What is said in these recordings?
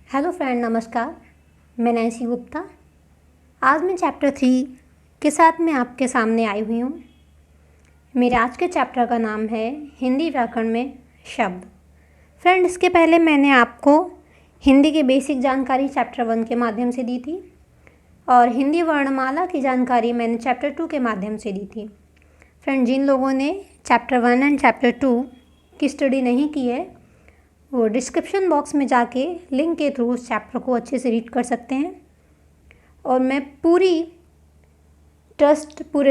Hello friend, नमस्कार। मैं Nancy Gupta. आज मैं चैप्टर 3 के साथ में आपके सामने आई हुई हूँ। मेरे आज के चैप्टर का नाम है हिंदी व्याकरण में शब्द। फ्रेंड, इसके पहले मैंने आपको हिंदी की बेसिक जानकारी चैप्टर 1 के माध्यम से दी थी और हिंदी वर्णमाला की जानकारी मैंने चैप्टर 2 के माध्यम से दी थी। फ्रेंड, जिन लोगों ने चैप्टर 1 एंड चैप्टर 2 की स्टडी नहीं की है वो डिस्क्रिप्शन बॉक्स में जाके लिंक के थ्रू उस चैप्टर को अच्छे से रीड कर सकते हैं। और मैं पूरे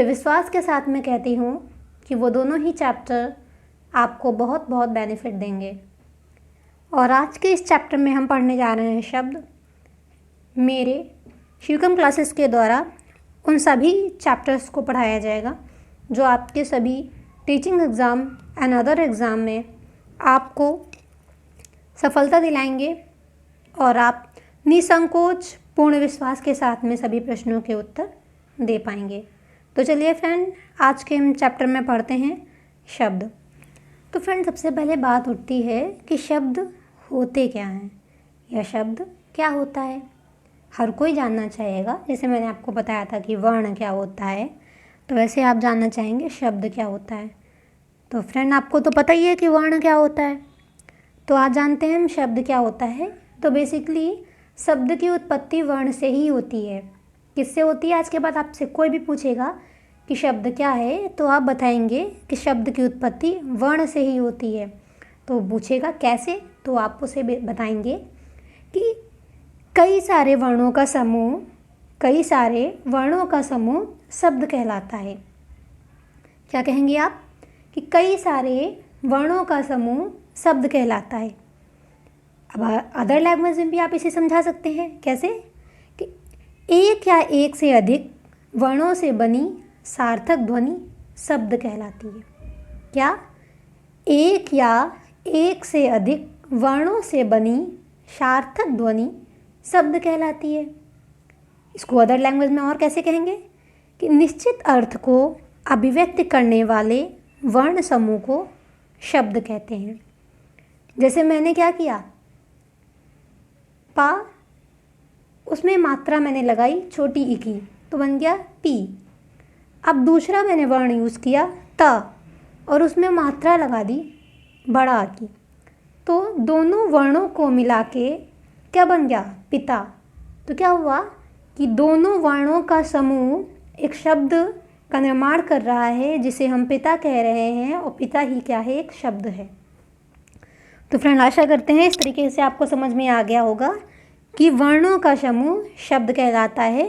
विश्वास के साथ में कहती हूँ कि वो दोनों ही चैप्टर आपको बहुत बहुत बेनिफिट देंगे। और आज के इस चैप्टर में हम पढ़ने जा रहे हैं शब्द। मेरे शिवकम क्लासेस के द्वारा उन सभी चैप्टर्स को पढ़ाया जाएगा जो आपके सभी teaching exam and other exam में आपको सफलता दिलाएंगे और आप निसंकोच पूर्ण विश्वास के साथ में सभी प्रश्नों के उत्तर दे पाएंगे। तो चलिए फ्रेंड, आज के हम चैप्टर में पढ़ते हैं शब्द। तो फ्रेंड, सबसे पहले बात उठती है कि शब्द होते क्या हैं या शब्द क्या होता है। हर कोई जानना चाहेगा। जैसे मैंने आपको बताया था कि वर्ण क्या होता है, तो वैसे आप जानना चाहेंगे शब्द क्या होता है। तो फ्रेंड, आपको तो पता ही है कि वर्ण क्या होता है। तो आज जानते हैं हम शब्द क्या होता है। तो बेसिकली शब्द की उत्पत्ति वर्ण से ही होती है। किससे होती है? आज के बाद आपसे कोई भी पूछेगा कि शब्द क्या है तो आप बताएंगे कि शब्द की उत्पत्ति वर्ण से ही होती है। तो पूछेगा कैसे, तो आप उसे बताएंगे कि कई सारे वर्णों का समूह शब्द कहलाता है। क्या कहेंगे आप? कि कई सारे वर्णों का समूह शब्द कहलाता है। अब अदर लैंग्वेज में भी आप इसे समझा सकते हैं। कैसे? कि एक या एक से अधिक वर्णों से बनी सार्थक ध्वनि शब्द कहलाती है। क्या? एक या एक से अधिक वर्णों से बनी सार्थक ध्वनि शब्द कहलाती है। इसको अदर लैंग्वेज में और कैसे कहेंगे? कि निश्चित अर्थ को अभिव्यक्त करने वाले वर्ण समूह को शब्द कहते हैं। जैसे मैंने क्या किया, पा, उसमें मात्रा मैंने लगाई छोटी ई की तो बन गया पी। अब दूसरा मैंने वर्ण यूज़ किया त और उसमें मात्रा लगा दी बड़ा आ की, तो दोनों वर्णों को मिला के क्या बन गया? पिता। तो क्या हुआ कि दोनों वर्णों का समूह एक शब्द का निर्माण कर रहा है जिसे हम पिता कह रहे हैं, और पिता ही क्या है? एक शब्द है। तो फ्रेंड, आशा करते हैं इस तरीके से आपको समझ में आ गया होगा कि वर्णों का समूह शब्द कहलाता है।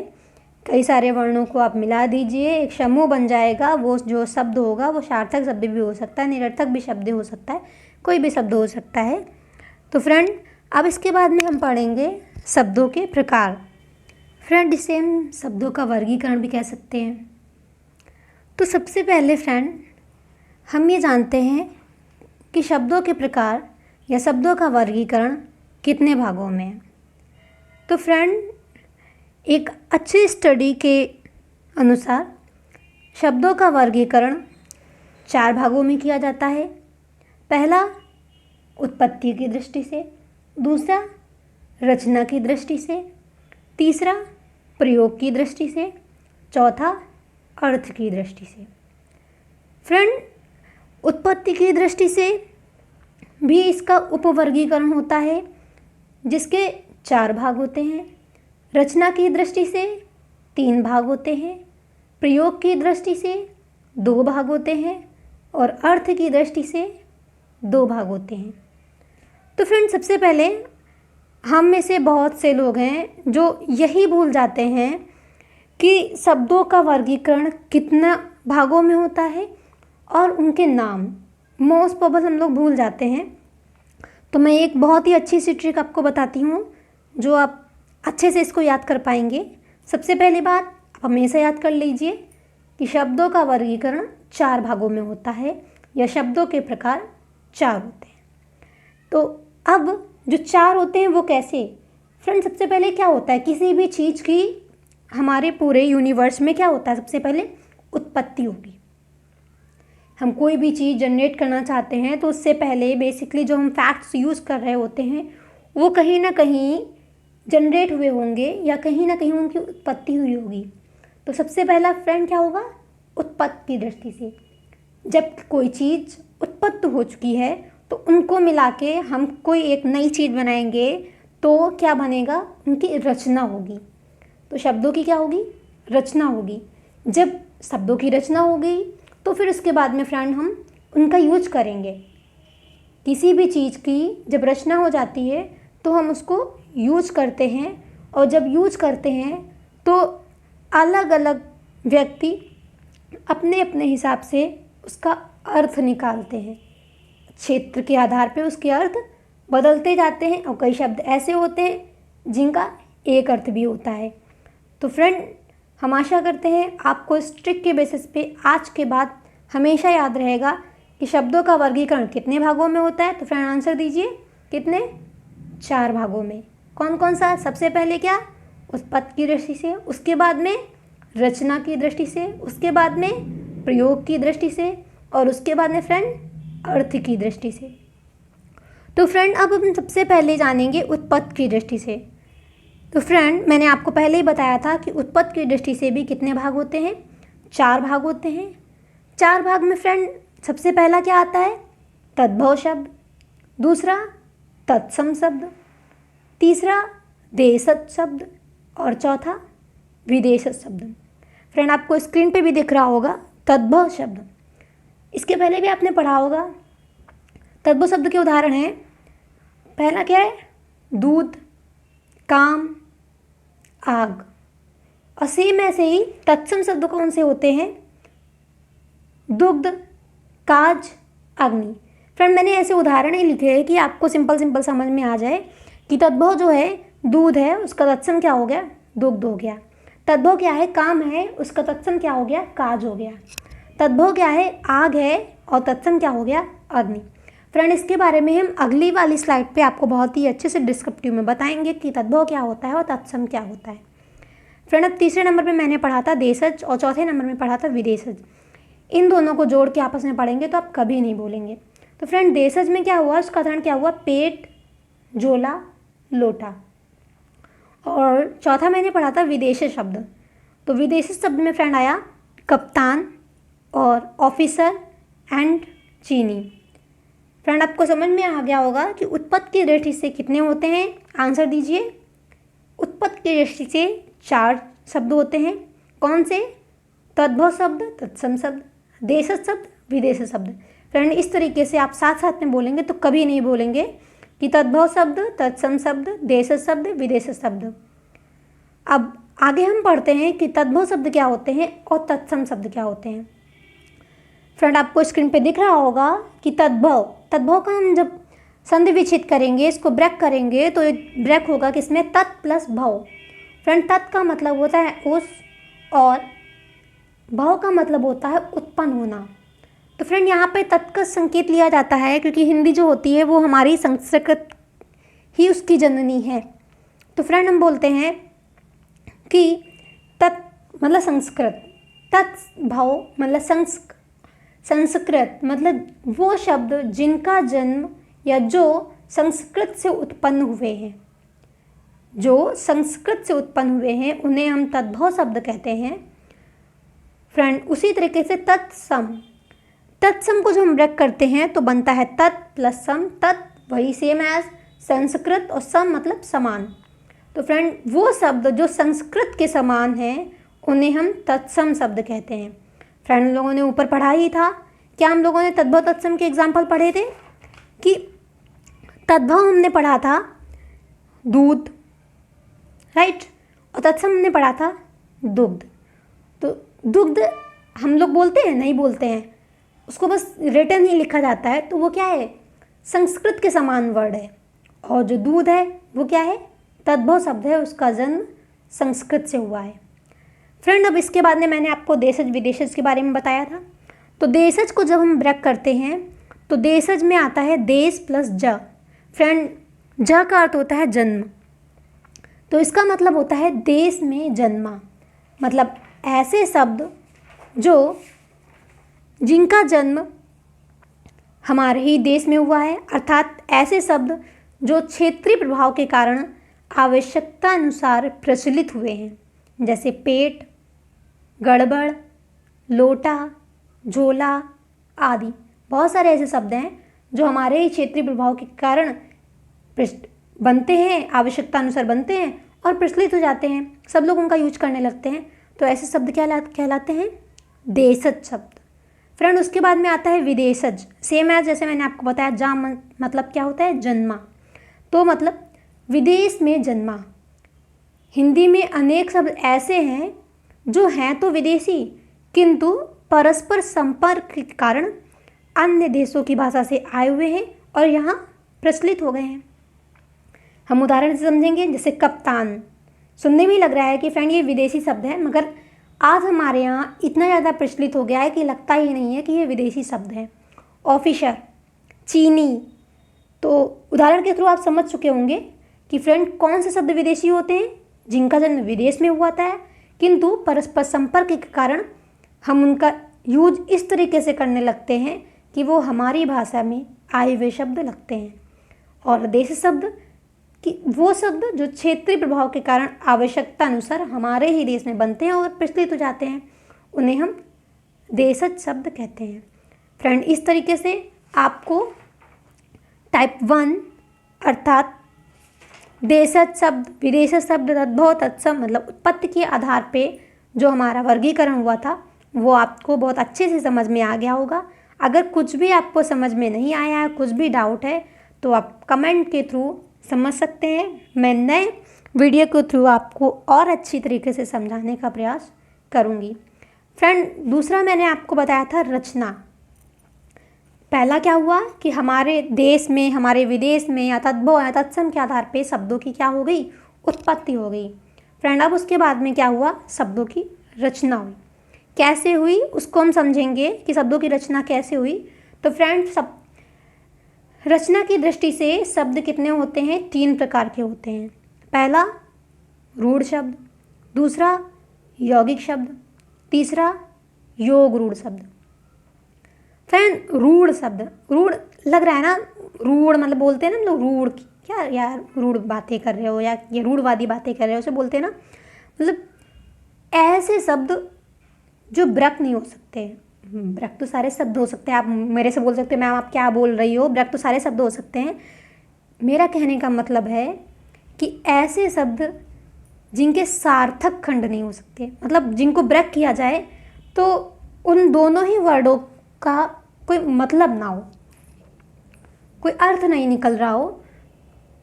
कई सारे वर्णों को आप मिला दीजिए, एक समूह बन जाएगा। वो जो शब्द होगा वो सार्थक शब्द भी हो सकता है, निरर्थक भी शब्द हो सकता है, कोई भी शब्द हो सकता है। तो फ्रेंड, अब इसके बाद में हम पढ़ेंगे शब्दों के प्रकार। फ्रेंड, इसे हम शब्दों का वर्गीकरण भी कह सकते हैं। तो सबसे पहले फ्रेंड, हम ये जानते हैं कि शब्दों के प्रकार या शब्दों का वर्गीकरण कितने भागों में है। तो फ्रेंड, एक अच्छी स्टडी के अनुसार शब्दों का वर्गीकरण 4 भागों में किया जाता है। पहला उत्पत्ति की दृष्टि से, दूसरा रचना की दृष्टि से, तीसरा प्रयोग की दृष्टि से, चौथा अर्थ की दृष्टि से। फ्रेंड, उत्पत्ति की दृष्टि से भी इसका उपवर्गीकरण होता है जिसके 4 भाग होते हैं। रचना की दृष्टि से 3 भाग होते हैं, प्रयोग की दृष्टि से 2 भाग होते हैं और अर्थ की दृष्टि से 2 भाग होते हैं। तो फ्रेंड, सबसे पहले हम में से बहुत से लोग हैं जो यही भूल जाते हैं कि शब्दों का वर्गीकरण कितना भागों में होता है और उनके नाम मोस्ट प्रोबेबल हम लोग भूल जाते हैं। तो मैं एक बहुत ही अच्छी सी ट्रिक आपको बताती हूँ जो आप अच्छे से इसको याद कर पाएंगे। सबसे पहली बात, आप हमेशा याद कर लीजिए कि शब्दों का वर्गीकरण 4 भागों में होता है या शब्दों के प्रकार 4 होते हैं। तो अब जो 4 होते हैं वो कैसे? फ्रेंड, सबसे पहले क्या होता है, किसी भी चीज़ की हमारे पूरे यूनिवर्स में क्या होता है? सबसे पहले उत्पत्ति होगी। हम कोई भी चीज़ जनरेट करना चाहते हैं तो उससे पहले बेसिकली जो हम फैक्ट्स यूज़ कर रहे होते हैं वो कहीं ना कहीं जनरेट हुए होंगे या कहीं ना कहीं उनकी उत्पत्ति हुई होगी। तो सबसे पहला फ्रेंड क्या होगा, उत्पत्ति की दृष्टि से। जब कोई चीज़ उत्पत्ति हो चुकी है तो उनको मिला के हम कोई एक नई चीज़ बनाएंगे तो क्या बनेगा, उनकी रचना होगी। तो शब्दों की क्या होगी, रचना होगी। जब शब्दों की रचना हो गई तो फिर उसके बाद में फ्रेंड हम उनका यूज करेंगे। किसी भी चीज़ की जब रचना हो जाती है तो हम उसको यूज करते हैं, और जब यूज करते हैं तो अलग अलग व्यक्ति अपने अपने हिसाब से उसका अर्थ निकालते हैं। क्षेत्र के आधार पर उसके अर्थ बदलते जाते हैं, और कई शब्द ऐसे होते हैं जिनका एक अर्थ भी होता है। तो फ्रेंड हम आशा करते हैं आपको इस ट्रिक के बेसिस पे आज के बाद हमेशा याद रहेगा कि शब्दों का वर्गीकरण कितने भागों में होता है। तो फ्रेंड आंसर दीजिए, कितने, 4 भागों में। कौन कौन सा, सबसे पहले क्या, उत्पत्ति की दृष्टि से, उसके बाद में रचना की दृष्टि से, उसके बाद में प्रयोग की दृष्टि से, और उसके बाद में फ्रेंड अर्थ की दृष्टि से। तो फ्रेंड अब हम सबसे पहले जानेंगे उत्पत्ति की दृष्टि से। तो फ्रेंड मैंने आपको पहले ही बताया था कि उत्पत्ति की दृष्टि से भी कितने भाग होते हैं, 4 भाग होते हैं। 4 भाग में फ्रेंड सबसे पहला क्या आता है, तद्भव शब्द, दूसरा तत्सम शब्द, तीसरा देशज शब्द, और चौथा विदेशज शब्द। फ्रेंड आपको स्क्रीन पे भी दिख रहा होगा तद्भव शब्द, इसके पहले भी आपने पढ़ा होगा। तद्भव शब्द के उदाहरण हैं, पहला क्या है, दूध, काम, आग। और सेम ऐसे ही तत्सम शब्द कौन से होते हैं, दुग्ध, काज, अग्नि। फ्रेंड मैंने ऐसे उदाहरण ही लिखे हैं कि आपको सिंपल समझ में आ जाए कि तद्भव जो है दूध है, उसका तत्सम क्या हो गया, दुग्ध हो गया। तद्भव क्या है, काम है, उसका तत्सम क्या हो गया, काज हो गया। तद्भव क्या है, आग है, और तत्सम क्या हो गया, अग्नि। फ्रेंड इसके बारे में हम अगली वाली स्लाइड पे आपको बहुत ही अच्छे से डिस्क्रिप्टिव में बताएंगे कि तद्भव क्या होता है और तत्सम क्या होता है। फ्रेंड अब तीसरे नंबर पे मैंने पढ़ा था देशज, और चौथे नंबर में पढ़ा था विदेशज। इन दोनों को जोड़ के आपस में पढ़ेंगे तो आप कभी नहीं बोलेंगे। तो फ्रेंड देशज में क्या हुआ, उसका उदाहरण क्या हुआ, पेट, झोला, लोटा। और चौथा मैंने पढ़ा था विदेशी शब्द। तो विदेशी शब्द में फ्रेंड आया कप्तान और ऑफिसर एंड चीनी। फ्रेंड आपको समझ में आ गया होगा कि उत्पत्ति की दृष्टि से कितने होते हैं, आंसर दीजिए। उत्पत्ति की दृष्टि से 4 शब्द होते हैं, कौन से, तद्भव शब्द, तत्सम शब्द, देशज शब्द, विदेशी शब्द। फ्रेंड इस तरीके से आप साथ साथ में बोलेंगे तो कभी नहीं बोलेंगे कि तद्भव शब्द, तत्सम शब्द, देशज शब्द, विदेशी शब्द। अब आगे हम पढ़ते हैं कि तद्भव शब्द क्या होते हैं और तत्सम शब्द क्या होते हैं। फ्रेंड आपको स्क्रीन पे दिख रहा होगा कि तद्भव का हम जब संधि विच्छेद करेंगे, इसको ब्रेक करेंगे तो एक ब्रेक होगा किसमें, तत् प्लस भव। फ्रेंड तत् का मतलब होता है उस, और भव का मतलब होता है उत्पन्न होना। तो फ्रेंड यहाँ पे तत् का संकेत लिया जाता है क्योंकि हिंदी जो होती है वो हमारी संस्कृत ही उसकी जननी है। तो फ्रेंड हम बोलते हैं कि तत् मतलब संस्कृत, तत्भव मतलब संस्कृत मतलब वो शब्द जिनका जन्म या जो संस्कृत से उत्पन्न हुए हैं, जो संस्कृत से उत्पन्न हुए हैं उन्हें हम तद्भव शब्द कहते हैं। फ्रेंड उसी तरीके से तत्सम को जो हम ब्रेक करते हैं तो बनता है तत् प्लस सम। तत् वही सेम एज संस्कृत, और सम मतलब समान। तो फ्रेंड वो शब्द जो संस्कृत के समान हैं उन्हें हम तत्सम शब्द कहते हैं। फ्रेंड लोगों ने ऊपर पढ़ा ही था, क्या हम लोगों ने तद्भव तत्सम के एग्जाम्पल पढ़े थे कि तद्भव हमने पढ़ा था दूध, राइट, और तत्सम हमने पढ़ा था दुग्ध। तो दुग्ध हम लोग बोलते हैं, नहीं बोलते हैं, उसको बस रिटन ही लिखा जाता है, तो वो क्या है, संस्कृत के समान वर्ड है। और जो दूध है वो क्या है, तद्भव शब्द है, उसका जन्म संस्कृत से हुआ है। फ्रेंड अब इसके बाद में मैंने आपको देशज विदेशज के बारे में बताया था। तो देशज को जब हम ब्रेक करते हैं तो देशज में आता है देश प्लस ज। फ्रेंड ज का अर्थ होता है जन्म, तो इसका मतलब होता है देश में जन्मा, मतलब ऐसे शब्द जो जिनका जन्म हमारे ही देश में हुआ है, अर्थात ऐसे शब्द जो क्षेत्रीय प्रभाव के कारण आवश्यकता अनुसार प्रचलित हुए हैं, जैसे पेट, गड़बड़, लोटा, झोला आदि। बहुत सारे ऐसे शब्द हैं जो हमारे क्षेत्रीय प्रभाव के कारण बनते हैं, आवश्यकता अनुसार बनते हैं और प्रचलित हो जाते हैं, सब लोग उनका यूज करने लगते हैं। तो ऐसे शब्द क्या कहलाते हैं? देशज शब्द। फ्रेंड, उसके बाद में आता है विदेशज। सेम है जैसे मैंने आपको बताया, मतलब क्या होता है? जन्मा। तो मतलब विदेश में जन्मा। हिंदी में अनेक शब्द ऐसे हैं जो हैं तो विदेशी, किंतु परस्पर संपर्क के कारण अन्य देशों की भाषा से आए हुए हैं और यहाँ प्रचलित हो गए हैं। हम उदाहरण से समझेंगे, जैसे कप्तान। सुनने में लग रहा है कि फ्रेंड ये विदेशी शब्द है, मगर आज हमारे यहाँ इतना ज़्यादा प्रचलित हो गया है कि लगता ही नहीं है कि ये विदेशी शब्द है। ऑफिसर, चीनी। तो उदाहरण के थ्रू आप समझ चुके होंगे कि फ्रेंड कौन से शब्द विदेशी होते हैं? जिनका जन्म विदेश में हुआ था, किंतु परस्पर संपर्क के कारण हम उनका यूज इस तरीके से करने लगते हैं कि वो हमारी भाषा में आए हुए शब्द लगते हैं। और देश शब्द कि वो शब्द जो क्षेत्रीय प्रभाव के कारण आवश्यकता अनुसार हमारे ही देश में बनते हैं और प्रचलित हो जाते हैं, उन्हें हम देशज शब्द कहते हैं। फ्रेंड, इस तरीके से आपको टाइप 1 अर्थात देशज शब्द, विदेशज शब्द, तद्भव, तत्सम मतलब उत्पत्ति के आधार पे जो हमारा वर्गीकरण हुआ था वो आपको बहुत अच्छे से समझ में आ गया होगा। अगर कुछ भी आपको समझ में नहीं आया है, कुछ भी डाउट है, तो आप कमेंट के थ्रू समझ सकते हैं। मैं नए वीडियो के थ्रू आपको और अच्छी तरीके से समझाने का प्रयास करूँगी। फ्रेंड, दूसरा मैंने आपको बताया था रचना। पहला क्या हुआ कि हमारे देश में, हमारे विदेश में या तद्भव या तत्सम के आधार पे शब्दों की क्या हो गई? उत्पत्ति हो गई। फ्रेंड, अब उसके बाद में क्या हुआ? शब्दों की रचना हुई। कैसे हुई उसको हम समझेंगे कि शब्दों की रचना कैसे हुई। तो फ्रेंड, रचना की दृष्टि से शब्द कितने होते हैं? 3 प्रकार के होते हैं। पहला रूढ़ शब्द, दूसरा यौगिक शब्द, तीसरा योग रूढ़ शब्द। फ्रेंड, रूढ़ शब्द, रूढ़ लग रहा है ना, रूढ़ मतलब बोलते हैं ना लोग, रूढ़ क्या यार, रूढ़ बातें कर रहे हो या ये रूढ़वादी बातें कर रहे हो, उसे बोलते हैं ना। मतलब ऐसे शब्द जो ब्रक नहीं हो सकते। ब्रक तो सारे शब्द हो सकते हैं। आप मेरे से बोल सकते हैं मैम आप क्या बोल रही हो, ब्रक तो सारे शब्द हो सकते हैं। मेरा कहने का मतलब है कि ऐसे शब्द जिनके सार्थक खंड नहीं हो सकते, मतलब जिनको ब्रक किया जाए तो उन दोनों ही वर्डों का कोई मतलब ना हो, कोई अर्थ नहीं निकल रहा हो,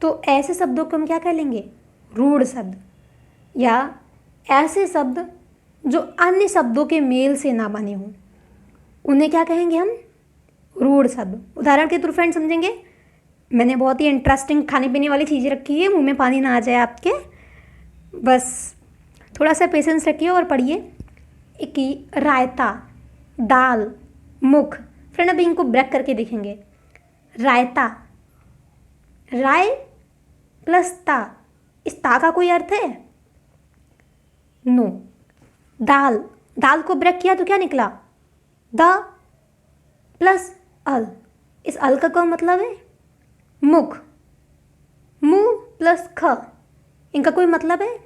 तो ऐसे शब्दों को हम क्या कह लेंगे? रूढ़ शब्द। या ऐसे शब्द जो अन्य शब्दों के मेल से ना बने हों, उन्हें क्या कहेंगे हम? रूढ़ शब्द। उदाहरण के थ्रू फ्रेंड समझेंगे। मैंने बहुत ही इंटरेस्टिंग खाने पीने वाली चीज़ें रखी है, मुंह में पानी ना आ जाए आपके, बस थोड़ा सा पेशेंस रखिए और पढ़िए। कि रायता, दाल, मुख। फ्रेंड, अभी इनको ब्रेक करके देखेंगे। रायता, राय प्लस ता, इस ता का कोई अर्थ है? नो। दाल, दाल को ब्रेक किया तो क्या निकला? द प्लस अल, इस अल का क्या मतलब है? मुख, मुंह प्लस ख, इनका कोई मतलब है?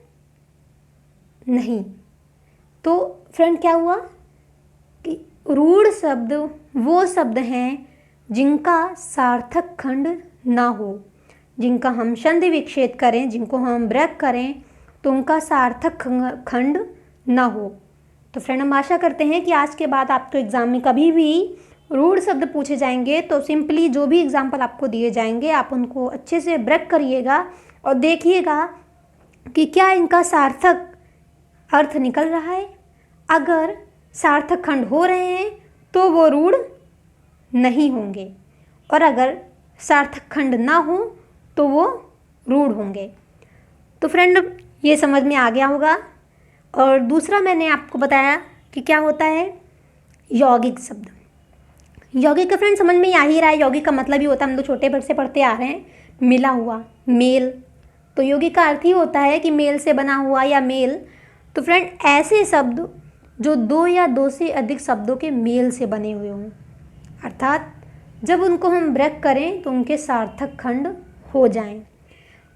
नहीं। तो फ्रेंड क्या हुआ कि रूढ़ शब्द वो शब्द हैं जिनका सार्थक खंड ना हो, जिनका हम संधि विच्छेद करें, जिनको हम ब्रेक करें तो उनका सार्थक खंड ना हो। तो फ्रेंड, हम आशा करते हैं कि आज के बाद आपको एग्ज़ाम में कभी भी रूढ़ शब्द पूछे जाएंगे तो सिंपली जो भी एग्जाम्पल आपको दिए जाएंगे आप उनको अच्छे से ब्रेक करिएगा और देखिएगा कि क्या इनका सार्थक अर्थ निकल रहा है। अगर सार्थक खंड हो रहे हैं तो वो रूढ़ नहीं होंगे, और अगर सार्थक खंड ना हो तो वो रूढ़ होंगे। तो फ्रेंड, ये समझ में आ गया होगा। और दूसरा मैंने आपको बताया कि क्या होता है? यौगिक शब्द। यौगिक का फ्रेंड समझ में आ ही रहा है, यौगिक का मतलब ही होता है, हम लोग छोटे से पढ़ते आ रहे हैं, मिला हुआ, मेल। तो यौगिक का अर्थ ही होता है कि मेल से बना हुआ या मेल। तो फ्रेंड, ऐसे शब्द जो 2 या 2 से अधिक शब्दों के मेल से बने हुए हों, अर्थात जब उनको हम ब्रेक करें तो उनके सार्थक खंड हो जाएं।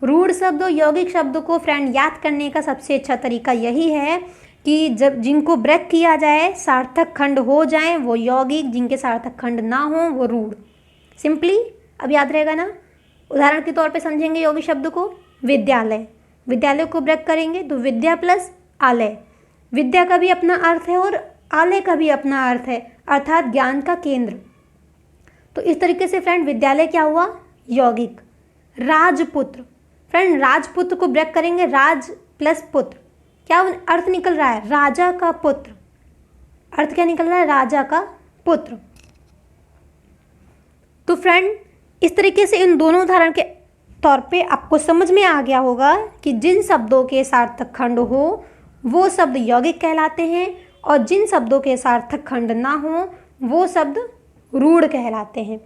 रूढ़ शब्द और यौगिक शब्द को फ्रेंड याद करने का सबसे अच्छा तरीका यही है कि जब जिनको ब्रेक किया जाए सार्थक खंड हो जाएं वो यौगिक, जिनके सार्थक खंड ना हो वो रूढ़। सिंपली अब याद रहेगा ना। उदाहरण के तौर पे समझेंगे यौगिक शब्द को। विद्यालय, विद्यालय को ब्रेक करेंगे तो विद्या प्लस आलय। विद्या का भी अपना अर्थ है और आलय का भी अपना अर्थ है, अर्थात ज्ञान का केंद्र। तो इस तरीके से फ्रेंड विद्यालय क्या हुआ, यौगिक। राजपुत्र, फ्रेंड राजपुत्र को ब्रेक करेंगे, राज प्लस पुत्र, क्या अर्थ निकल रहा है, राजा का पुत्र। अर्थ क्या निकल रहा है, राजा का पुत्र। तो फ्रेंड इस तरीके से इन दोनों उदाहरण के तौर पे आपको समझ में आ गया होगा कि जिन शब्दों के सार्थक खंड हो वो शब्द यौगिक कहलाते हैं और जिन शब्दों के सार्थक खंड ना हो वो शब्द रूढ़ कहलाते हैं।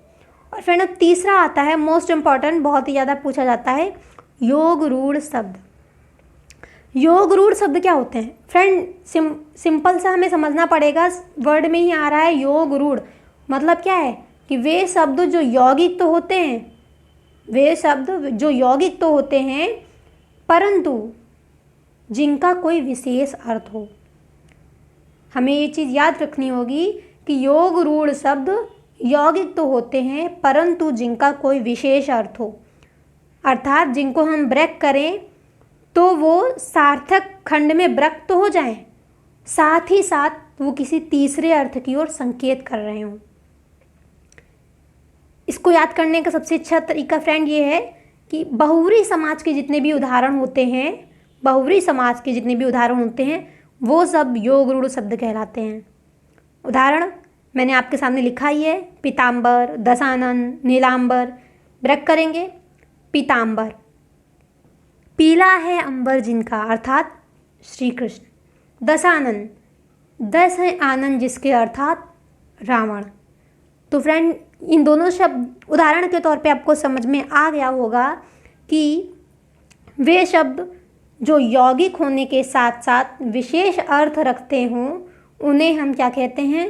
और फ्रेंड अब तीसरा आता है मोस्ट इम्पॉर्टेंट, बहुत ही ज़्यादा पूछा जाता है, योग रूढ़ शब्द। योग रूढ़ शब्द क्या होते हैं फ्रेंड? सिंपल सा हमें समझना पड़ेगा, वर्ड में ही आ रहा है योग रूढ़। मतलब क्या है कि वे शब्द जो यौगिक तो होते हैं, वे शब्द जो यौगिक तो होते हैं परंतु जिनका कोई विशेष अर्थ हो। हमें ये चीज़ याद रखनी होगी कि योग रूढ़ शब्द यौगिक तो होते हैं परंतु जिनका कोई विशेष अर्थ हो, अर्थात जिनको हम ब्रेक करें तो वो सार्थक खंड में ब्रेक तो हो जाएं, साथ ही साथ वो किसी तीसरे अर्थ की ओर संकेत कर रहे हों। इसको याद करने का सबसे अच्छा तरीका फ्रेंड ये है कि बहुव्रीहि समाज के जितने भी उदाहरण होते हैं, बहुव्रीहि समाज के जितने भी उदाहरण होते हैं वो सब योग रूढ़ शब्द कहलाते हैं। उदाहरण मैंने आपके सामने लिखा ही है, पीताम्बर, दशानन, नीलांबर। ब्रेक करेंगे, पीताम्बर, पीला है अंबर जिनका, अर्थात श्री कृष्ण। दशानन, 10 है आनंद जिसके, अर्थात रावण। तो फ्रेंड इन दोनों शब्द उदाहरण के तौर पे आपको समझ में आ गया होगा कि वे शब्द जो यौगिक होने के साथ साथ विशेष अर्थ रखते हों उन्हें हम क्या कहते हैं,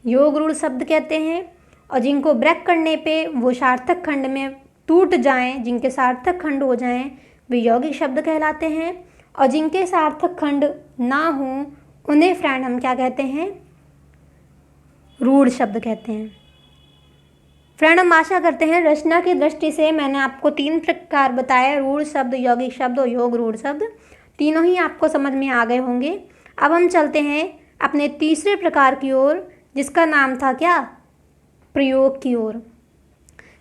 योग रूढ़ शब्द कहते हैं। और जिनको ब्रेक करने पे वो सार्थक खंड में टूट जाएं, जिनके सार्थक खंड हो जाएं वे यौगिक शब्द कहलाते हैं। और जिनके सार्थक खंड ना हों उन्हें फ्रेंड हम क्या कहते हैं, रूढ़ शब्द कहते हैं। फ्रेंड हम आशा करते हैं रचना की दृष्टि से मैंने आपको 3 प्रकार बताए, रूढ़ शब्द, यौगिक शब्द और योग रूढ़ शब्द, तीनों ही आपको समझ में आ गए होंगे। अब हम चलते हैं अपने तीसरे प्रकार की ओर जिसका नाम था क्या, प्रयोग की ओर।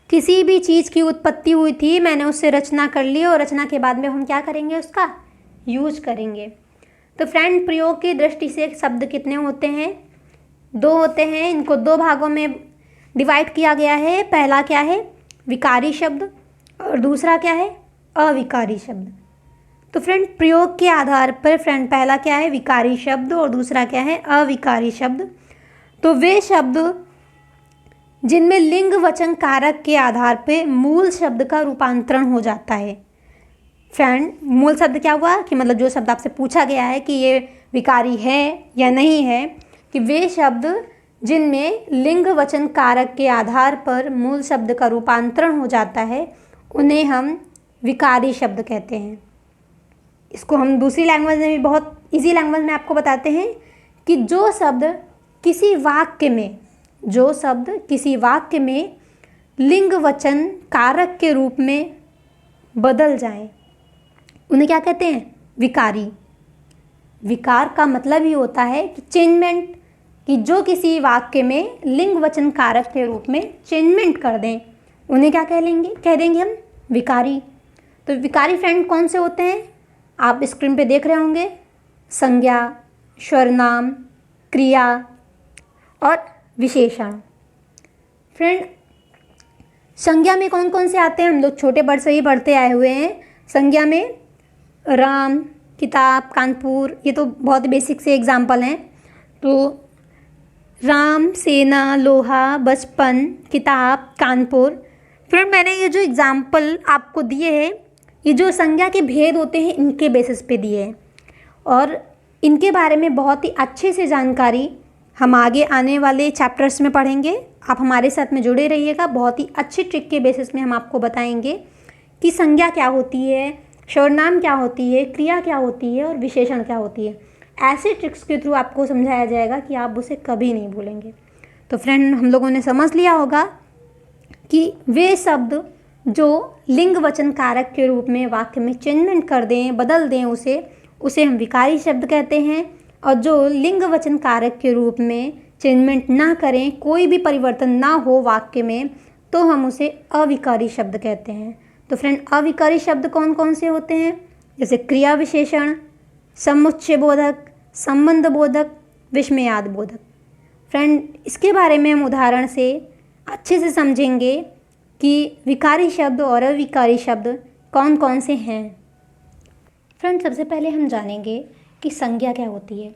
किसी भी चीज़ की उत्पत्ति हुई थी, मैंने उससे रचना कर ली और रचना के बाद में हम क्या करेंगे, उसका यूज करेंगे। तो फ्रेंड प्रयोग की दृष्टि से शब्द कितने होते हैं, 2 होते हैं। इनको 2 भागों में डिवाइड किया गया है। पहला क्या है, विकारी शब्द और दूसरा क्या है, अविकारी शब्द। तो फ्रेंड प्रयोग के आधार पर फ्रेंड पहला क्या है, विकारी शब्द और दूसरा क्या है, अविकारी शब्द। तो वे शब्द जिनमें लिंग वचन कारक के आधार पर मूल शब्द का रूपांतरण हो जाता है। फ्रेंड मूल शब्द क्या हुआ कि मतलब जो शब्द आपसे पूछा गया है कि ये विकारी है या नहीं है, कि वे शब्द जिनमें लिंग वचन कारक के आधार पर मूल शब्द का रूपांतरण हो जाता है उन्हें हम विकारी शब्द कहते हैं। इसको हम दूसरी लैंग्वेज में भी बहुत इजी लैंग्वेज में आपको बताते हैं कि जो शब्द किसी वाक्य में लिंग वचन कारक के रूप में बदल जाए उन्हें क्या कहते हैं, विकारी। विकार का मतलब ही होता है कि चेंजमेंट, कि जो किसी वाक्य में लिंग वचन कारक के रूप में चेंजमेंट कर दें उन्हें क्या कह देंगे हम, विकारी। तो विकारी फ्रेंड कौन से होते हैं, आप स्क्रीन पे देख रहे होंगे, संज्ञा, सर्वनाम, क्रिया और विशेषण। फ्रेंड संज्ञा में कौन कौन से आते हैं, हम लोग छोटे बड़ से ही पढ़ते आए हुए हैं। संज्ञा में राम, किताब, कानपुर, ये तो बहुत बेसिक से एग्जाम्पल हैं। तो राम, सेना, लोहा, बचपन, किताब, कानपुर। फिर मैंने ये जो एग्जाम्पल आपको दिए हैं ये जो संज्ञा के भेद होते हैं इनके बेसिस पे दिए हैं और इनके बारे में बहुत ही अच्छे से जानकारी हम आगे आने वाले चैप्टर्स में पढ़ेंगे। आप हमारे साथ में जुड़े रहिएगा, बहुत ही अच्छी ट्रिक के बेसिस में हम आपको बताएंगे कि संज्ञा क्या होती है, सर्वनाम क्या होती है, क्रिया क्या होती है और विशेषण क्या होती है। ऐसे ट्रिक्स के थ्रू आपको समझाया जाएगा कि आप उसे कभी नहीं भूलेंगे। तो फ्रेंड, हम लोगों ने समझ लिया होगा कि वे शब्द जो लिंग वचन कारक के रूप में वाक्य में चेंजमेंट कर दें, बदल दें उसे हम विकारी शब्द कहते हैं। और जो लिंग वचन कारक के रूप में चेंजमेंट ना करें, कोई भी परिवर्तन ना हो वाक्य में, तो हम उसे अविकारी शब्द कहते हैं। तो फ्रेंड, अविकारी शब्द कौन कौन से होते हैं? जैसे क्रिया विशेषण, समुच्चय बोधक, संबंध बोधक, विस्मयाद बोधक। फ्रेंड, इसके बारे में हम उदाहरण से अच्छे से समझेंगे कि विकारी शब्द और अविकारी शब्द कौन कौन से हैं। फ्रेंड, सबसे पहले हम जानेंगे कि संज्ञा क्या होती है।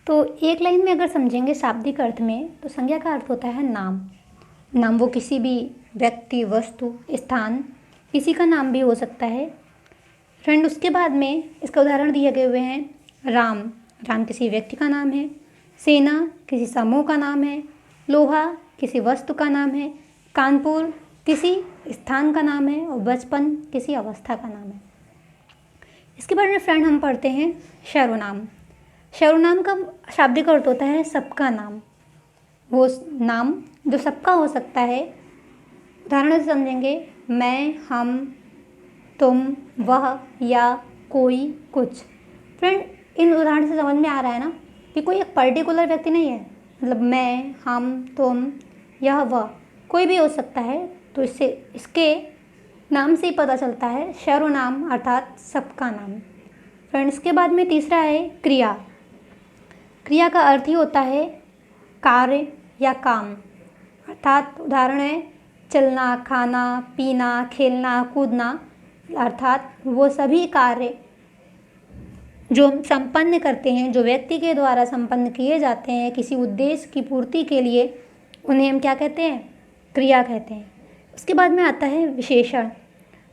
तो एक लाइन में अगर समझेंगे शाब्दिक अर्थ में, तो संज्ञा का अर्थ होता है नाम। नाम वो किसी भी व्यक्ति, वस्तु, स्थान, किसी का नाम भी हो सकता है। फ्रेंड, उसके बाद में इसका उदाहरण दिए गए हुए हैं। राम, राम किसी व्यक्ति का नाम है। सेना किसी समूह का नाम है। लोहा किसी वस्तु का नाम है। कानपुर किसी स्थान का नाम है। और बचपन किसी अवस्था का नाम है। इसके बारे में फ्रेंड हम पढ़ते हैं सर्वनाम। सर्वनाम का शाब्दिक अर्थ होता है सबका नाम। वो नाम जो सबका हो सकता है। उदाहरण से समझेंगे, मैं, हम, तुम, वह, या, कोई, कुछ। फ्रेंड, इन उदाहरण से समझ में आ रहा है ना कि कोई एक पर्टिकुलर व्यक्ति नहीं है। मतलब मैं, हम, तुम, यह, वह कोई भी हो सकता है। तो इसके नाम से ही पता चलता है सर्वनाम अर्थात सबका नाम। फ्रेंड, इसके बाद में तीसरा है क्रिया। क्रिया का अर्थ ही होता है कार्य या काम। अर्थात उदाहरण है चलना, खाना, पीना, खेलना, कूदना। अर्थात वो सभी कार्य जो हम संपन्न करते हैं, जो व्यक्ति के द्वारा संपन्न किए जाते हैं किसी उद्देश्य की पूर्ति के लिए, उन्हें हम क्या कहते हैं? क्रिया कहते हैं। उसके बाद में आता है विशेषण।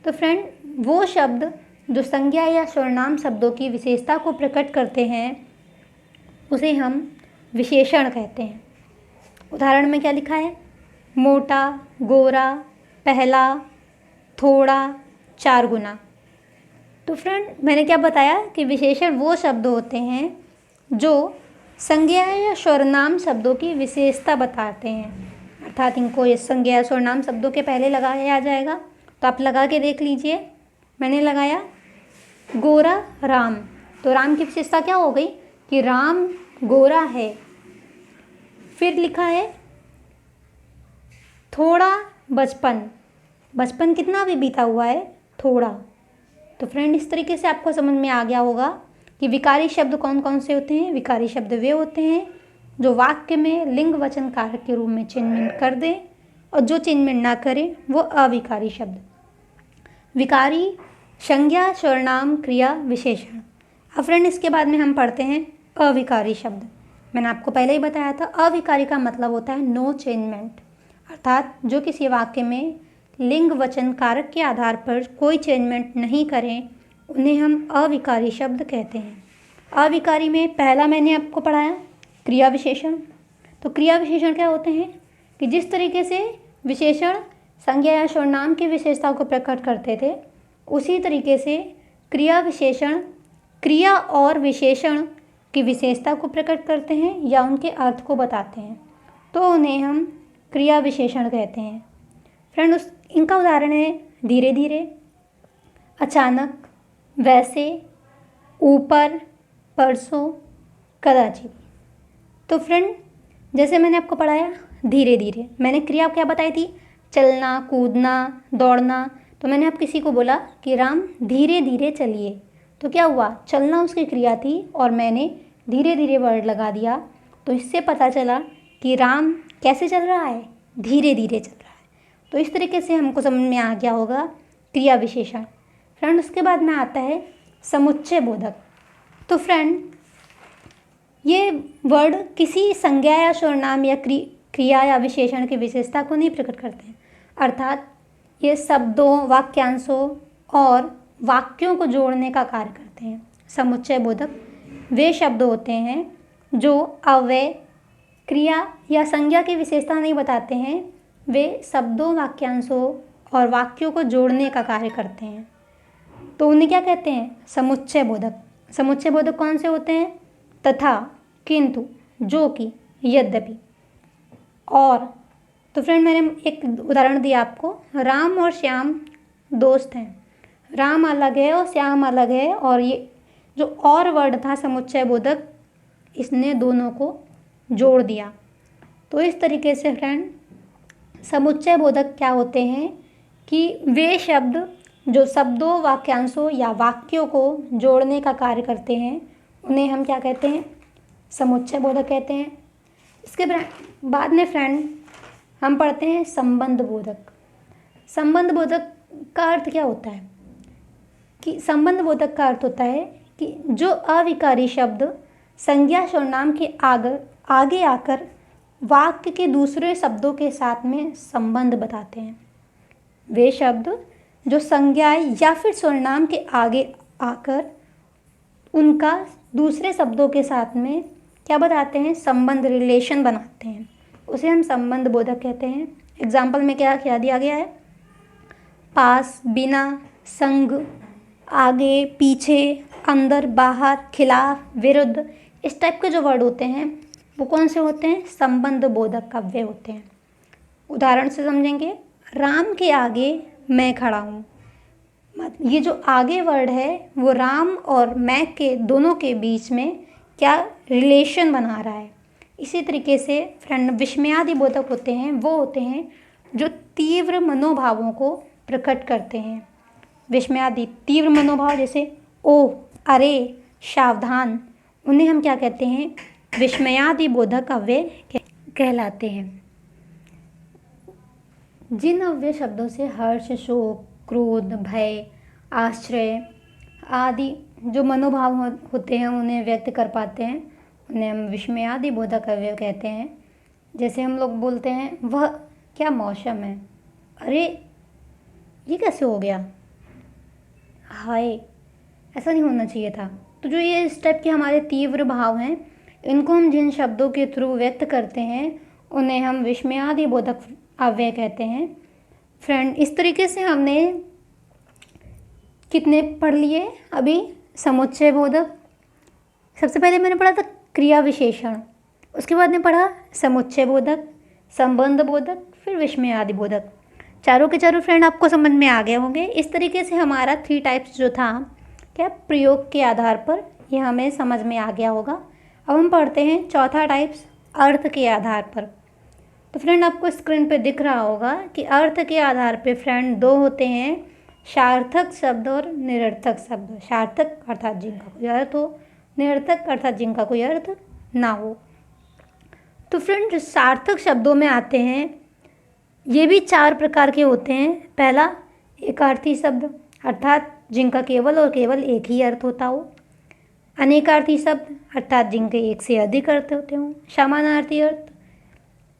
तो फ्रेंड, वो शब्द जो संज्ञा या सर्वनाम शब्दों की विशेषता को प्रकट करते हैं, उसे हम विशेषण कहते हैं। उदाहरण में क्या लिखा है? मोटा, गोरा, पहला, थोड़ा, 4 गुना। तो फ्रेंड, मैंने क्या बताया कि विशेषण वो शब्द होते हैं जो संज्ञा या सर्वनाम शब्दों की विशेषता बताते हैं। अर्थात इनको ये संज्ञा या सर्वनाम शब्दों के पहले लगाया जाएगा। तो आप लगा के देख लीजिए। मैंने लगाया गोरा राम। तो राम की विशेषता क्या हो गई कि राम गोरा है। फिर लिखा है थोड़ा बचपन। बचपन कितना भी बीता हुआ है? थोड़ा। तो फ्रेंड, इस तरीके से आपको समझ में आ गया होगा कि विकारी शब्द कौन कौन से होते हैं। विकारी शब्द वे होते हैं जो वाक्य में लिंग वचन कारक के रूप में चेंजमेंट कर दें, और जो चेंजमेंट ना करें वो अविकारी शब्द। विकारी संज्ञा, सर्वनाम, क्रिया, विशेषण। अब फ्रेंड, इसके बाद में हम पढ़ते हैं अविकारी शब्द। मैंने आपको पहले ही बताया था, अविकारी का मतलब होता है नो चेंजमेंट। अर्थात जो किसी वाक्य में लिंग वचन कारक के आधार पर कोई चेंजमेंट नहीं करें, उन्हें हम अविकारी शब्द कहते हैं। अविकारी में पहला मैंने आपको पढ़ाया क्रिया विशेषण। तो क्रिया विशेषण क्या होते हैं कि जिस तरीके से विशेषण संज्ञा या सर्वनाम की विशेषता को प्रकट करते थे, उसी तरीके से क्रिया विशेषण क्रिया और विशेषण की विशेषता को प्रकट करते हैं या उनके अर्थ को बताते हैं। तो उन्हें हम क्रिया विशेषण कहते हैं। फ्रेंड, इनका उदाहरण है धीरे धीरे, अचानक, वैसे, ऊपर, परसों, कदाचित। तो फ्रेंड, जैसे मैंने आपको पढ़ाया धीरे धीरे, मैंने क्रिया क्या बताई थी? चलना, कूदना, दौड़ना। तो मैंने आप किसी को बोला कि राम धीरे धीरे चलिए। तो क्या हुआ? चलना उसकी क्रिया थी और मैंने धीरे धीरे वर्ड लगा दिया। तो इससे पता चला कि राम कैसे चल रहा है? धीरे धीरे चल रहा है। तो इस तरीके से हमको समझ में आ गया होगा क्रिया विशेषण। फ्रेंड, उसके बाद में आता है समुच्चय बोधक। तो फ्रेंड, ये वर्ड किसी संज्ञा या सर्वनाम या क्रिया या विशेषण की विशेषता को नहीं प्रकट करते हैं। अर्थात ये शब्दों, वाक्यांशों और वाक्यों को जोड़ने का कार्य करते हैं। समुच्चय बोधक वे शब्द होते हैं जो अव्यय, क्रिया या संज्ञा की विशेषता नहीं बताते हैं। वे शब्दों, वाक्यांशों और वाक्यों को जोड़ने का कार्य करते हैं, तो उन्हें क्या कहते हैं? समुच्चय बोधक। समुच्चय बोधक कौन से होते हैं? तथा, किंतु, जो कि, यद्यपि, और। तो फ्रेंड मैंने एक उदाहरण दिया आपको, राम और श्याम दोस्त हैं। राम अलग है और श्याम अलग है, और ये जो और वर्ड था समुच्चय बोधक, इसने दोनों को जोड़ दिया। तो इस तरीके से फ्रेंड समुच्चय बोधक क्या होते हैं कि वे शब्द जो शब्दों, वाक्यांशों या वाक्यों को जोड़ने का कार्य करते हैं, उन्हें हम क्या कहते हैं? समुच्चय बोधक कहते हैं। इसके बाद में फ्रेंड हम पढ़ते हैं संबंध बोधक। संबंध बोधक का अर्थ क्या होता है? कि संबंध बोधक का अर्थ होता है कि जो अविकारी शब्द संज्ञा सर्वनाम के आगे आकर वाक्य के दूसरे शब्दों के साथ में संबंध बताते हैं। वे शब्द जो संज्ञा या फिर सर्वनाम के आगे आकर उनका दूसरे शब्दों के साथ में क्या बताते हैं? संबंध, रिलेशन बनाते हैं, उसे हम संबंध बोधक कहते हैं। एग्जाम्पल में क्या क्या दिया गया है? पास, बिना, संग, आगे, पीछे, अंदर, बाहर, खिलाफ, विरुद्ध, इस टाइप के जो वर्ड होते हैं वो कौन से होते हैं? संबंध बोधक काव्य होते हैं। उदाहरण से समझेंगे, राम के आगे मैं खड़ा हूँ। ये जो आगे वर्ड है वो राम और मैं के दोनों के बीच में क्या रिलेशन बना रहा है। इसी तरीके से फ्रेंड विस्मयादि बोधक होते हैं, वो होते हैं जो तीव्र मनोभावों को प्रकट करते हैं। विस्मयादि तीव्र मनोभाव, जैसे ओ, अरे, सावधान, उन्हें हम क्या कहते हैं? विस्मयादि बोधक अव्यय कहलाते हैं। जिन अव्यय शब्दों से हर्ष, शोक, क्रोध, भय, आश्चर्य आदि जो मनोभाव होते हैं उन्हें व्यक्त कर पाते हैं, उन्हें हम विस्मयादि बोधक अव्यय कहते हैं। जैसे हम लोग बोलते हैं, वह क्या मौसम है, अरे ये कैसे हो गया, हाय ऐसा नहीं होना चाहिए था। तो जो ये इस टाइप के हमारे तीव्र भाव हैं, इनको हम जिन शब्दों के थ्रू व्यक्त करते हैं उन्हें हम विस्मयादि बोधक अव्यय कहते हैं। फ्रेंड इस तरीके से हमने कितने पढ़ लिए अभी? समुच्चय बोधक, सबसे पहले मैंने पढ़ा था क्रिया विशेषण, उसके बाद में पढ़ा समुच्चय बोधक, संबंध बोधक, फिर विस्मयादि बोधक। चारों के चारों फ्रेंड आपको समझ में आ गए होंगे। इस तरीके से हमारा 3 टाइप्स जो था क्या प्रयोग के आधार पर ये हमें समझ में आ गया होगा। अब हम पढ़ते हैं चौथा टाइप्स अर्थ के आधार पर। तो फ्रेंड आपको स्क्रीन पे दिख रहा होगा कि अर्थ के आधार पे फ्रेंड 2 होते हैं, सार्थक शब्द और निरर्थक शब्द। सार्थक अर्थात जिनका कोई अर्थ हो, निरर्थक अर्थात जिनका कोई अर्थ ना हो। तो फ्रेंड जो सार्थक शब्दों में आते हैं ये भी 4 प्रकार के होते हैं। पहला एकार्थी शब्द अर्थात जिनका केवल और केवल एक ही अर्थ होता हो। अनेकार्थी शब्द अर्थात जिनके एक से अधिक अर्थ होते हों। समानार्थी अर्थ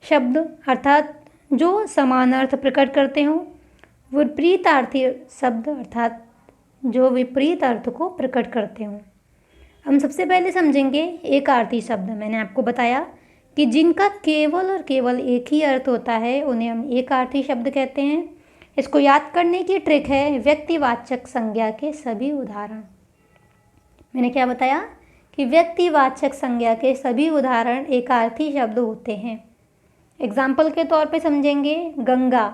शब्द अर्थात जो समान अर्थ प्रकट करते हों। विपरीतार्थी शब्द अर्थात जो विपरीत अर्थ को प्रकट करते हों। हम सबसे पहले समझेंगे एकार्थी शब्द। मैंने आपको बताया कि जिनका केवल और केवल एक ही अर्थ होता है उन्हें हम एकार्थी शब्द कहते हैं। इसको याद करने की ट्रिक है व्यक्तिवाचक संज्ञा के सभी उदाहरण। मैंने क्या बताया कि व्यक्तिवाचक संज्ञा के सभी उदाहरण एकार्थी शब्द होते हैं। एग्जाम्पल के तौर पे समझेंगे गंगा।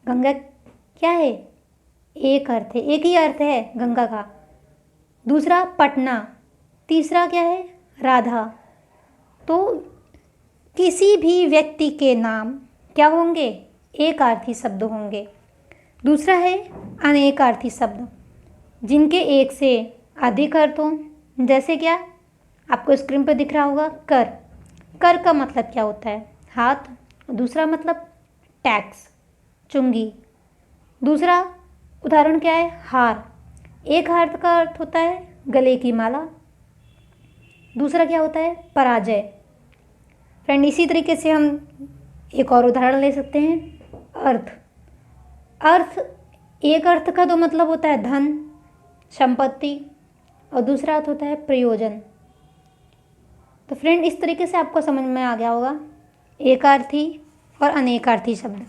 गंगा क्या है? एक अर्थ है, एक ही अर्थ है गंगा का। दूसरा पटना, तीसरा क्या है? राधा। तो किसी भी व्यक्ति के नाम क्या होंगे? एकार्थी शब्द होंगे। दूसरा है अनेकार्थी शब्द जिनके एक से अधिक अर्थ हों। जैसे क्या आपको स्क्रीन पर दिख रहा होगा कर। कर का मतलब क्या होता है? हाथ। दूसरा मतलब टैक्स, चुंगी। दूसरा उदाहरण क्या है? हार। एक हार का अर्थ होता है गले की माला। दूसरा क्या होता है? पराजय। फ्रेंड इसी तरीके से हम एक और उदाहरण ले सकते हैं अर्थ। अर्थ एक अर्थ का तो मतलब होता है धन, संपत्ति, और दूसरा अर्थ होता है प्रयोजन। तो फ्रेंड इस तरीके से आपको समझ में आ गया होगा एकार्थी और अनेकार्थी शब्द।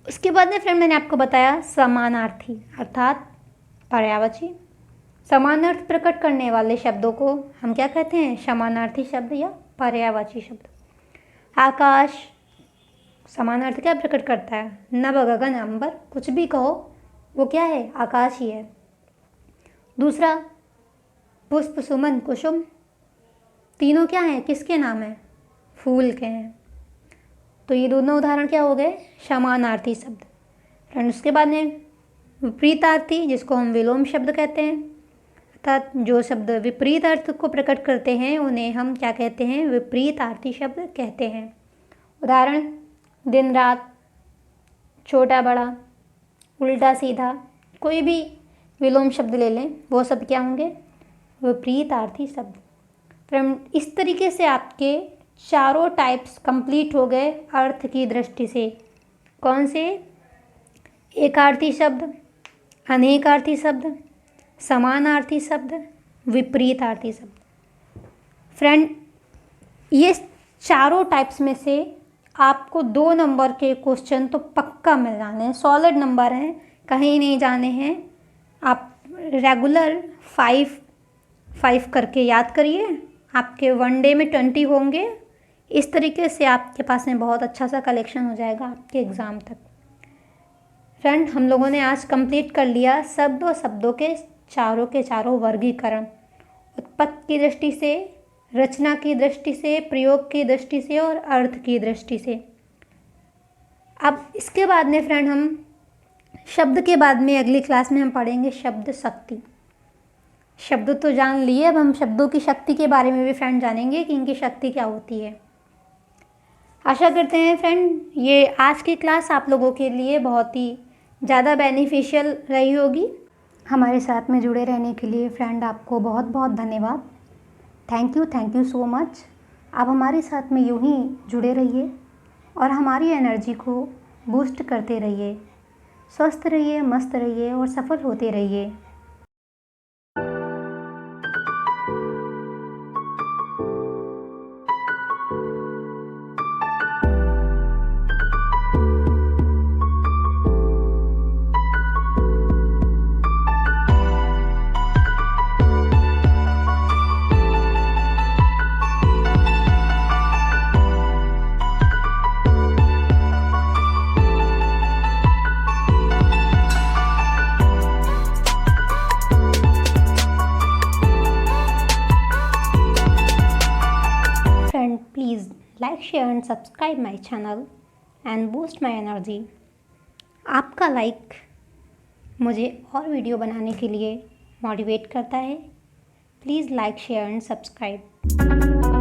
उसके बाद में फ्रेंड मैंने आपको बताया समानार्थी अर्थात पर्यायवाची। समान अर्थ प्रकट करने वाले शब्दों को हम क्या कहते हैं? समानार्थी शब्द या पर्यायवाची शब्द। आकाश समान अर्थ क्या प्रकट करता है? नभ गगन अंबर, कुछ भी कहो वो क्या है? आकाश ही है। दूसरा पुष्प सुमन कुसुम, तीनों क्या हैं? किसके नाम हैं? फूल के हैं। तो ये दोनों उदाहरण क्या हो गए? समानार्थी शब्द। फ्रेंड उसके बाद में विपरीतार्थी, जिसको हम विलोम शब्द कहते हैं, अर्थात जो शब्द विपरीत अर्थ को प्रकट करते हैं उन्हें हम क्या कहते हैं? विपरीतार्थी शब्द कहते हैं। उदाहरण दिन रात, छोटा बड़ा, उल्टा सीधा, कोई भी विलोम शब्द ले लें, वो सब क्या होंगे? विपरीतार्थी शब्द। फ्रेंड इस तरीके से आपके चारों टाइप्स कंप्लीट हो गए अर्थ की दृष्टि से। कौन से? एकार्थी शब्द, अनेकार्थी शब्द, समानार्थी शब्द, विपरीतार्थी शब्द। फ्रेंड ये चारों टाइप्स में से आपको 2 नंबर के क्वेश्चन तो पक्का मिल जाने हैं, सॉलिड नंबर हैं, कहीं नहीं जाने हैं। आप रेगुलर 5 करके याद करिए, आपके 1 डे में 20 होंगे। इस तरीके से आपके पास में बहुत अच्छा सा कलेक्शन हो जाएगा आपके एग्ज़ाम तक। फ्रेंड हम लोगों ने आज कंप्लीट कर लिया शब्द और शब्दों के चारों वर्गीकरण, उत्पत्ति की दृष्टि से, रचना की दृष्टि से, प्रयोग की दृष्टि से और अर्थ की दृष्टि से। अब इसके बाद में फ्रेंड हम शब्द के बाद में अगली क्लास में हम पढ़ेंगे शब्द शक्ति। शब्द तो जान लिए, अब हम शब्दों की शक्ति के बारे में भी फ्रेंड जानेंगे कि इनकी शक्ति क्या होती है। आशा करते हैं फ्रेंड ये आज की क्लास आप लोगों के लिए बहुत ही ज़्यादा बेनिफिशियल रही होगी। हमारे साथ में जुड़े रहने के लिए फ्रेंड आपको बहुत बहुत धन्यवाद। Thank you so much. आप हमारे साथ में यूं ही जुड़े रहिए और हमारी एनर्जी को बूस्ट करते रहिए। स्वस्थ रहिए, मस्त रहिए और सफल होते रहिए। Please like, share and subscribe my channel and boost my energy. आपका लाइक मुझे और वीडियो बनाने के लिए मोटिवेट करता है। Please like, share and subscribe.